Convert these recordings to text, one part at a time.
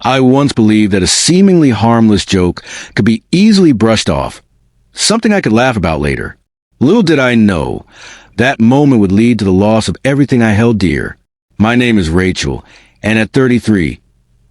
I once believed that a seemingly harmless joke could be easily brushed off, something I could laugh about later. Little did I know, that moment would lead to the loss of everything I held dear. My name is Rachel, and at 33,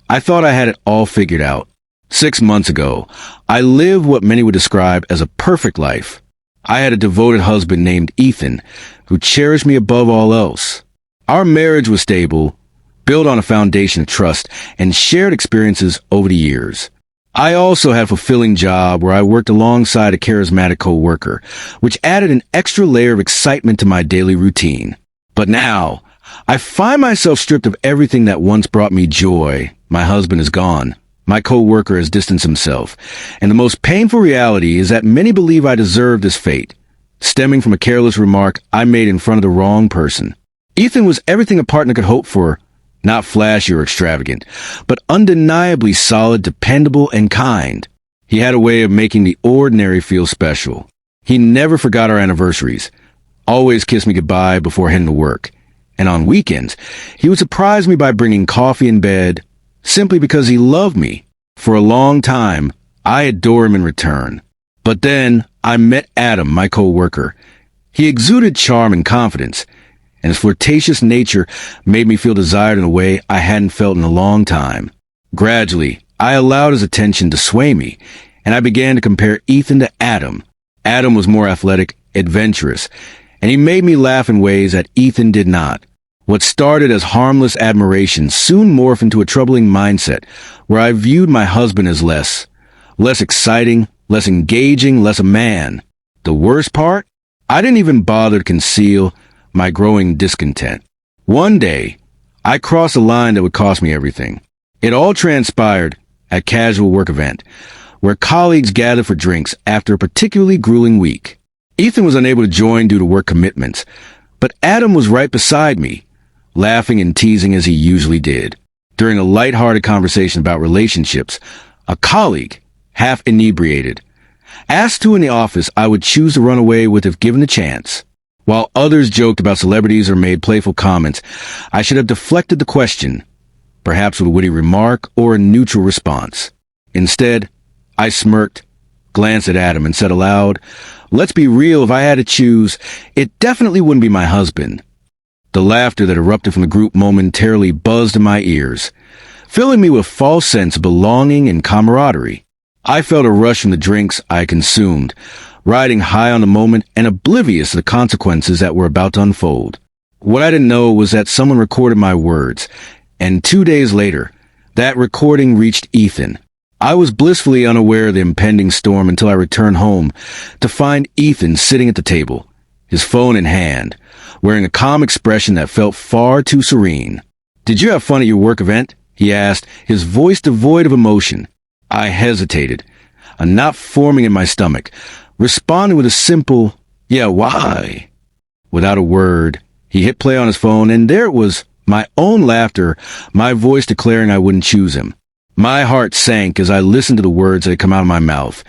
I thought I had it all figured out. 6 months ago, I lived what many would describe as a perfect life. I had a devoted husband named Ethan, who cherished me above all else. Our marriage was stable, built on a foundation of trust and shared experiences over the years. I also had a fulfilling job where I worked alongside a charismatic coworker, which added an extra layer of excitement to my daily routine. But now, I find myself stripped of everything that once brought me joy. My husband is gone. My coworker has distanced himself. And the most painful reality is that many believe I deserve this fate, stemming from a careless remark I made in front of the wrong person. Ethan was everything a partner could hope for, not flashy or extravagant, but undeniably solid, dependable, and kind. He had a way of making the ordinary feel special. He never forgot our anniversaries, always kissed me goodbye before heading to work. And on weekends, he would surprise me by bringing coffee in bed, simply because he loved me. For a long time, I adore him in return. But then I met Adam, my coworker. He exuded charm and confidence, and his flirtatious nature made me feel desired in a way I hadn't felt in a long time. Gradually, I allowed his attention to sway me, and I began to compare Ethan to Adam. Adam was more athletic, adventurous, and he made me laugh in ways that Ethan did not. What started as harmless admiration soon morphed into a troubling mindset where I viewed my husband as less exciting, less engaging, less a man. The worst part? I didn't even bother to conceal my growing discontent. One day, I crossed a line that would cost me everything. It all transpired at a casual work event, where colleagues gathered for drinks after a particularly grueling week. Ethan was unable to join due to work commitments, but Adam was right beside me, laughing and teasing as he usually did. During a lighthearted conversation about relationships, a colleague, half inebriated, asked who in the office I would choose to run away with if given the chance. While others joked about celebrities or made playful comments, I should have deflected the question, perhaps with a witty remark or a neutral response. Instead, I smirked, glanced at Adam, and said aloud, "Let's be real, if I had to choose, it definitely wouldn't be my husband." The laughter that erupted from the group momentarily buzzed in my ears, filling me with a false sense of belonging and camaraderie. I felt a rush from the drinks I consumed, riding high on the moment and oblivious to the consequences that were about to unfold. What I didn't know was that someone recorded my words, and 2 days later, that recording reached Ethan. I was blissfully unaware of the impending storm until I returned home to find Ethan sitting at the table, his phone in hand, wearing a calm expression that felt far too serene. "Did you have fun at your work event?" he asked, his voice devoid of emotion. I hesitated, a knot forming in my stomach, responding with a simple, "Yeah, why?" Without a word, he hit play on his phone, and there it was, my own laughter, my voice declaring I wouldn't choose him. My heart sank as I listened to the words that had come out of my mouth,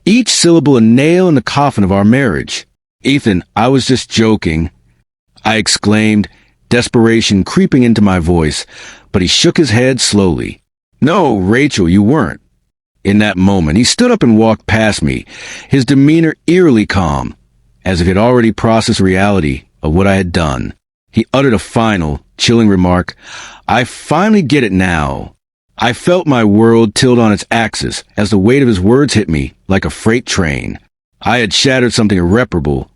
each syllable a nail in the coffin of our marriage. "Ethan, I was just joking," I exclaimed, desperation creeping into my voice, but he shook his head slowly. "No, Rachel, you weren't." In that moment, he stood up and walked past me, his demeanor eerily calm, as if he had already processed the reality of what I had done. He uttered a final, chilling remark, "I finally get it now." I felt my world tilt on its axis as the weight of his words hit me like a freight train. I had shattered something irreparable.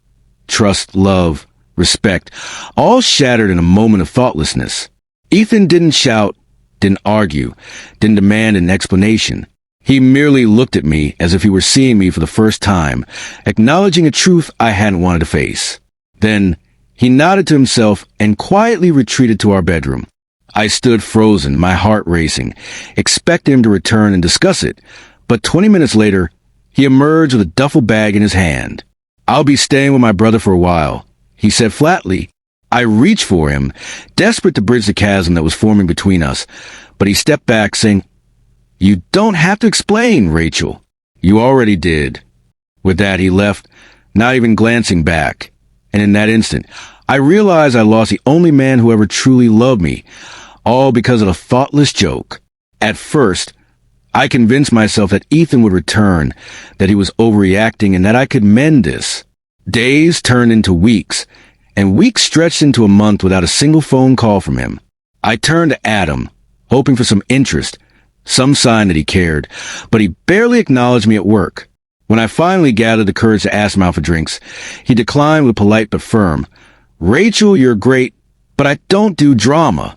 Trust, love, respect, all shattered in a moment of thoughtlessness. Ethan didn't shout, didn't argue, didn't demand an explanation. He merely looked at me as if he were seeing me for the first time, acknowledging a truth I hadn't wanted to face. Then he nodded to himself and quietly retreated to our bedroom. I stood frozen, my heart racing, expecting him to return and discuss it, but 20 minutes later, he emerged with a duffel bag in his hand. "I'll be staying with my brother for a while," he said flatly. I reached for him, desperate to bridge the chasm that was forming between us, but he stepped back, saying, "You don't have to explain, Rachel. You already did." With that, he left, not even glancing back. And in that instant, I realized I lost the only man who ever truly loved me, all because of a thoughtless joke. At first, I convinced myself that Ethan would return, that he was overreacting, and that I could mend this. Days turned into weeks, and weeks stretched into a month without a single phone call from him. I turned to Adam, hoping for some interest, some sign that he cared, but he barely acknowledged me at work. When I finally gathered the courage to ask him out for drinks, he declined with polite but firm, "Rachel, you're great, but I don't do drama."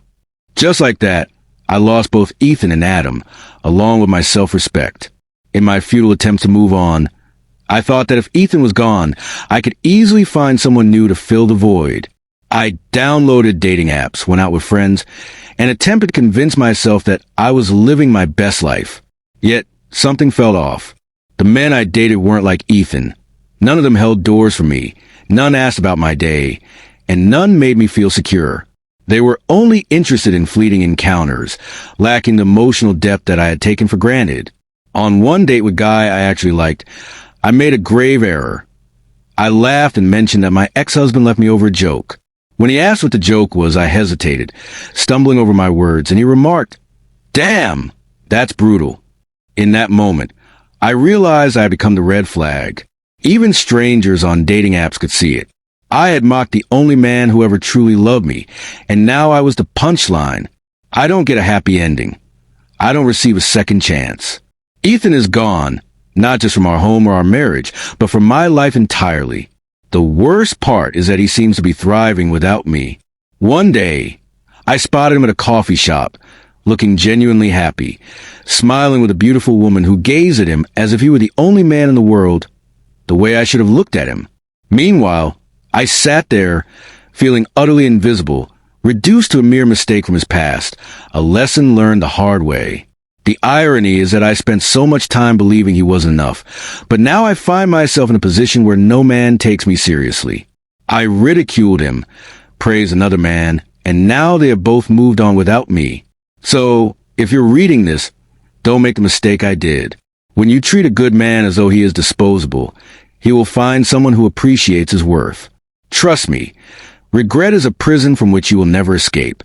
Just like that, I lost both Ethan and Adam, along with my self-respect. In my futile attempts to move on, I thought that if Ethan was gone, I could easily find someone new to fill the void. I downloaded dating apps, went out with friends, and attempted to convince myself that I was living my best life. Yet, something felt off. The men I dated weren't like Ethan. None of them held doors for me, none asked about my day, and none made me feel secure. They were only interested in fleeting encounters, lacking the emotional depth that I had taken for granted. On one date with a guy I actually liked, I made a grave error. I laughed and mentioned that my ex-husband left me over a joke. When he asked what the joke was, I hesitated, stumbling over my words, and he remarked, "Damn, that's brutal." In that moment, I realized I had become the red flag. Even strangers on dating apps could see it. I had mocked the only man who ever truly loved me, and now I was the punchline. I don't get a happy ending. I don't receive a second chance. Ethan is gone, not just from our home or our marriage, but from my life entirely. The worst part is that he seems to be thriving without me. One day, I spotted him at a coffee shop, looking genuinely happy, smiling with a beautiful woman who gazed at him as if he were the only man in the world, the way I should have looked at him. Meanwhile, I sat there, feeling utterly invisible, reduced to a mere mistake from his past, a lesson learned the hard way. The irony is that I spent so much time believing he wasn't enough, but now I find myself in a position where no man takes me seriously. I ridiculed him, praised another man, and now they have both moved on without me. So, if you're reading this, don't make the mistake I did. When you treat a good man as though he is disposable, he will find someone who appreciates his worth. Trust me, regret is a prison from which you will never escape.